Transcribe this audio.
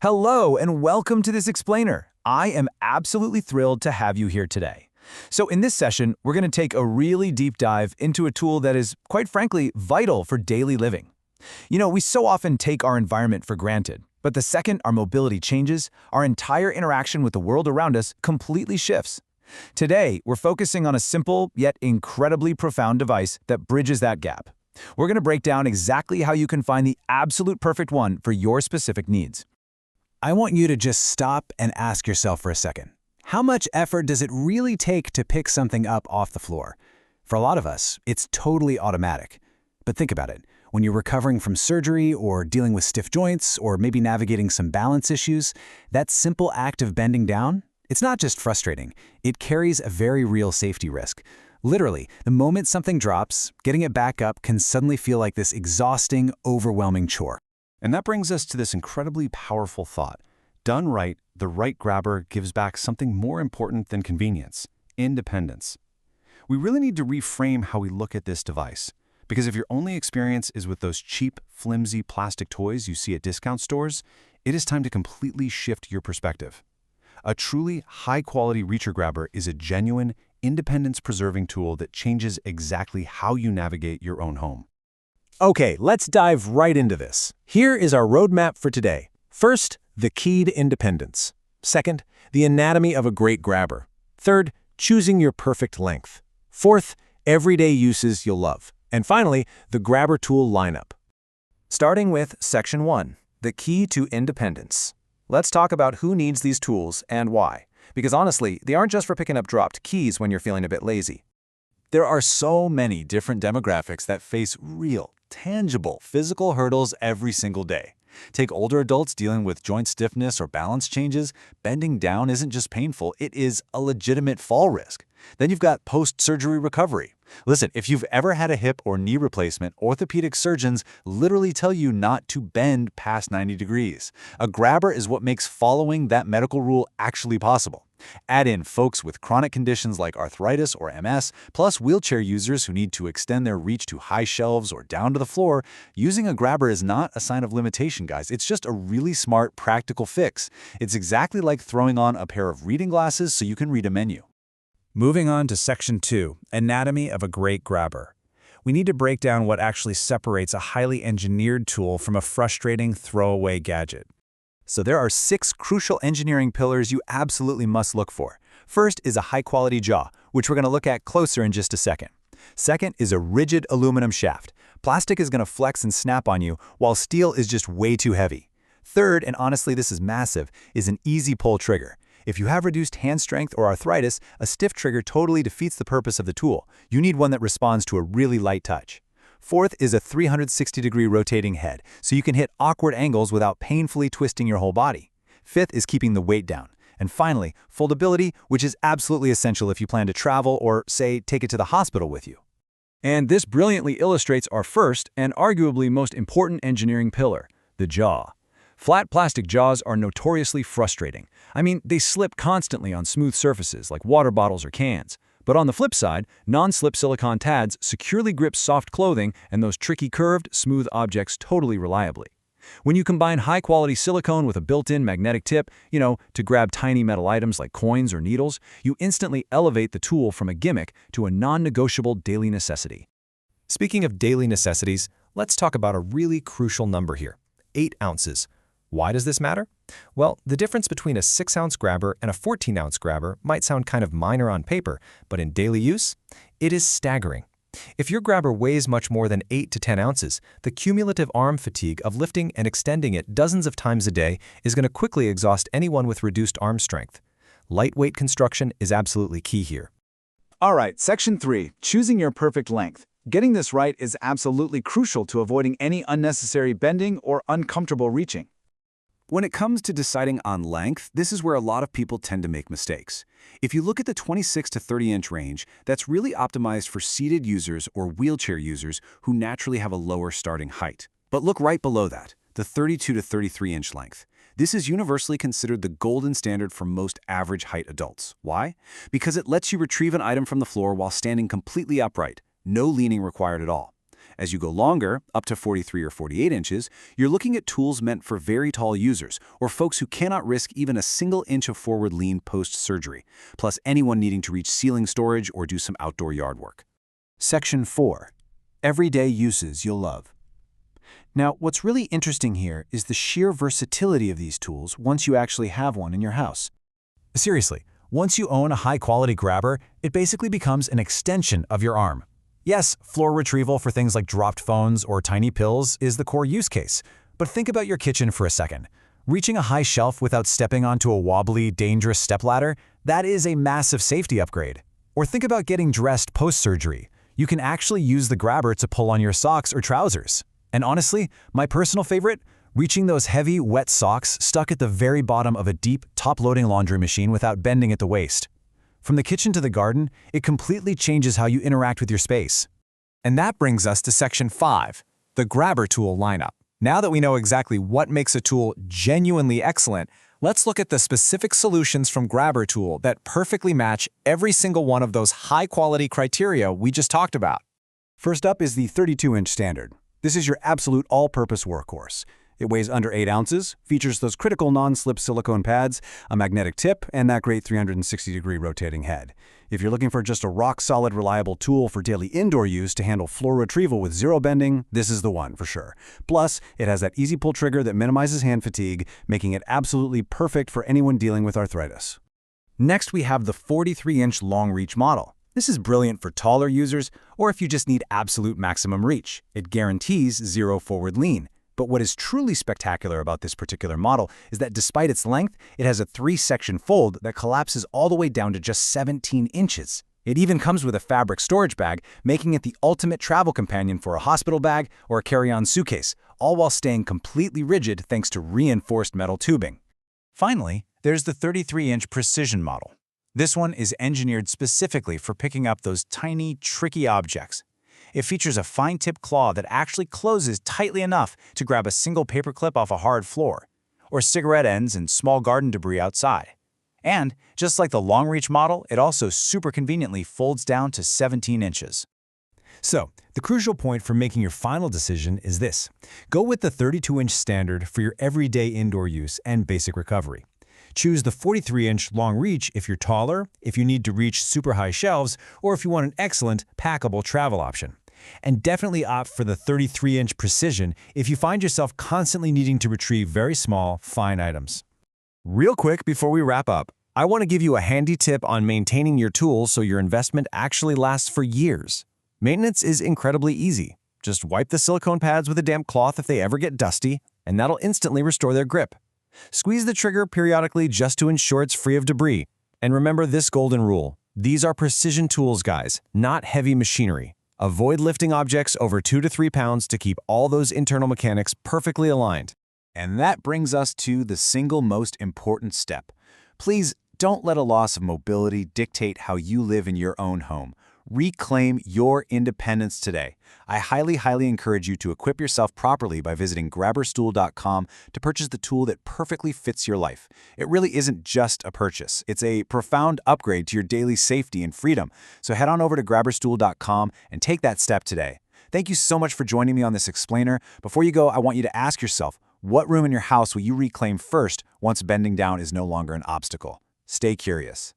Hello and welcome to this explainer. I am absolutely thrilled to have you here today. So in this session, we're going to take a really deep dive into a tool that is, quite frankly, vital for daily living. We so often take our environment for granted, but the second our mobility changes, our entire interaction with the world around us completely shifts. Today, we're focusing on a simple yet incredibly profound device that bridges that gap. We're going to break down exactly how you can find the absolute perfect one for your specific needs. I want you to just stop and ask yourself for a second. How much effort does it really take to pick something up off the floor? For a lot of us, it's totally automatic. But think about it. When you're recovering from surgery or dealing with stiff joints or maybe navigating some balance issues, that simple act of bending down, it's not just frustrating. It carries a very real safety risk. Literally, the moment something drops, getting it back up can suddenly feel like this exhausting, overwhelming chore. And that brings us to this incredibly powerful thought. Done right, the right grabber gives back something more important than convenience: independence. We really need to reframe how we look at this device, because if your only experience is with those cheap, flimsy plastic toys you see at discount stores, it is time to completely shift your perspective. A truly high-quality reacher grabber is a genuine, independence-preserving tool that changes exactly how you navigate your own home. Okay, let's dive right into this. Here is our roadmap for today. First, the key to independence. Second, the anatomy of a great grabber. Third, choosing your perfect length. Fourth, everyday uses you'll love. And finally, the grabber tool lineup. Starting with Section 1, the key to independence. Let's talk about who needs these tools and why. Because honestly, they aren't just for picking up dropped keys when you're feeling a bit lazy. There are so many different demographics that face real, tangible physical hurdles every single day. Take older adults dealing with joint stiffness or balance changes. Bending down isn't just painful, it is a legitimate fall risk. Then you've got post-surgery recovery. Listen, if you've ever had a hip or knee replacement, orthopedic surgeons literally tell you not to bend past 90 degrees. A grabber is what makes following that medical rule actually possible. Add in folks with chronic conditions like arthritis or MS, plus wheelchair users who need to extend their reach to high shelves or down to the floor. Using a grabber is not a sign of limitation, guys. It's just a really smart, practical fix. It's exactly like throwing on a pair of reading glasses so you can read a menu. Moving on to Section 2, Anatomy of a Great Grabber. We need to break down what actually separates a highly engineered tool from a frustrating throwaway gadget. So there are 6 crucial engineering pillars you absolutely must look for. First is a high-quality jaw, which we're going to look at closer in just a second. Second is a rigid aluminum shaft. Plastic is going to flex and snap on you, while steel is just way too heavy. Third, and honestly this is massive, is an easy pull trigger. If you have reduced hand strength or arthritis, a stiff trigger totally defeats the purpose of the tool. You need one that responds to a really light touch. Fourth is a 360-degree rotating head, so you can hit awkward angles without painfully twisting your whole body. Fifth is keeping the weight down. And finally, foldability, which is absolutely essential if you plan to travel or, say, take it to the hospital with you. And this brilliantly illustrates our first and arguably most important engineering pillar, the jaw. Flat plastic jaws are notoriously frustrating. I mean, they slip constantly on smooth surfaces like water bottles or cans. But on the flip side, non-slip silicone tads securely grip soft clothing and those tricky curved, smooth objects totally reliably. When you combine high-quality silicone with a built-in magnetic tip, to grab tiny metal items like coins or needles, you instantly elevate the tool from a gimmick to a non-negotiable daily necessity. Speaking of daily necessities, let's talk about a really crucial number here: 8 ounces. Why does this matter? Well, the difference between a 6-ounce grabber and a 14-ounce grabber might sound kind of minor on paper, but in daily use, it is staggering. If your grabber weighs much more than 8 to 10 ounces, the cumulative arm fatigue of lifting and extending it dozens of times a day is going to quickly exhaust anyone with reduced arm strength. Lightweight construction is absolutely key here. All right, Section 3, choosing your perfect length. Getting this right is absolutely crucial to avoiding any unnecessary bending or uncomfortable reaching. When it comes to deciding on length, this is where a lot of people tend to make mistakes. If you look at the 26 to 30-inch range, that's really optimized for seated users or wheelchair users who naturally have a lower starting height. But look right below that, the 32 to 33-inch length. This is universally considered the golden standard for most average height adults. Why? Because it lets you retrieve an item from the floor while standing completely upright, no leaning required at all. As you go longer, up to 43 or 48 inches, you're looking at tools meant for very tall users or folks who cannot risk even a single inch of forward lean post-surgery, plus anyone needing to reach ceiling storage or do some outdoor yard work. Section 4. Everyday uses you'll love. Now, what's really interesting here is the sheer versatility of these tools once you actually have one in your house. Seriously, once you own a high-quality grabber, it basically becomes an extension of your arm. Yes, floor retrieval for things like dropped phones or tiny pills is the core use case, but think about your kitchen for a second. Reaching a high shelf without stepping onto a wobbly, dangerous stepladder, that is a massive safety upgrade. Or think about getting dressed post-surgery. You can actually use the grabber to pull on your socks or trousers. And honestly, my personal favorite, reaching those heavy, wet socks stuck at the very bottom of a deep, top-loading laundry machine without bending at the waist. From the kitchen to the garden, it completely changes how you interact with your space. And that brings us to Section 5, the grabber tool lineup. Now that we know exactly what makes a tool genuinely excellent, let's look at the specific solutions from Grabber Tool that perfectly match every single one of those high-quality criteria we just talked about. First up is the 32-inch standard. This is your absolute all-purpose workhorse. It weighs under 8 ounces, features those critical non-slip silicone pads, a magnetic tip, and that great 360-degree rotating head. If you're looking for just a rock-solid, reliable tool for daily indoor use to handle floor retrieval with zero bending, this is the one for sure. Plus, it has that easy pull trigger that minimizes hand fatigue, making it absolutely perfect for anyone dealing with arthritis. Next, we have the 43-inch long-reach model. This is brilliant for taller users or if you just need absolute maximum reach. It guarantees zero forward lean. But what is truly spectacular about this particular model is that despite its length, it has a 3-section fold that collapses all the way down to just 17 inches. It even comes with a fabric storage bag, making it the ultimate travel companion for a hospital bag or a carry-on suitcase, all while staying completely rigid thanks to reinforced metal tubing. Finally, there's the 33-inch precision model. This one is engineered specifically for picking up those tiny, tricky objects. It features a fine-tip claw that actually closes tightly enough to grab a single paperclip off a hard floor, or cigarette ends and small garden debris outside. And, just like the long-reach model, it also super conveniently folds down to 17 inches. So, the crucial point for making your final decision is this. Go with the 32-inch standard for your everyday indoor use and basic recovery. Choose the 43-inch long reach if you're taller, if you need to reach super high shelves, or if you want an excellent, packable travel option. And definitely opt for the 33-inch precision if you find yourself constantly needing to retrieve very small, fine items. Real quick before we wrap up, I want to give you a handy tip on maintaining your tools so your investment actually lasts for years. Maintenance is incredibly easy. Just wipe the silicone pads with a damp cloth if they ever get dusty, and that'll instantly restore their grip. Squeeze the trigger periodically just to ensure it's free of debris. And remember this golden rule. These are precision tools, guys, not heavy machinery. Avoid lifting objects over 2 to 3 pounds to keep all those internal mechanics perfectly aligned. And that brings us to the single most important step. Please don't let a loss of mobility dictate how you live in your own home. Reclaim your independence today. I highly encourage you to equip yourself properly by visiting grabberstool.com to purchase the tool that perfectly fits your life. It really isn't just a purchase. It's a profound upgrade to your daily safety and freedom. So head on over to grabberstool.com and take that step today. Thank you so much for joining me on this explainer. Before you go, I want you to ask yourself, what room in your house will you reclaim first once bending down is no longer an obstacle? Stay curious.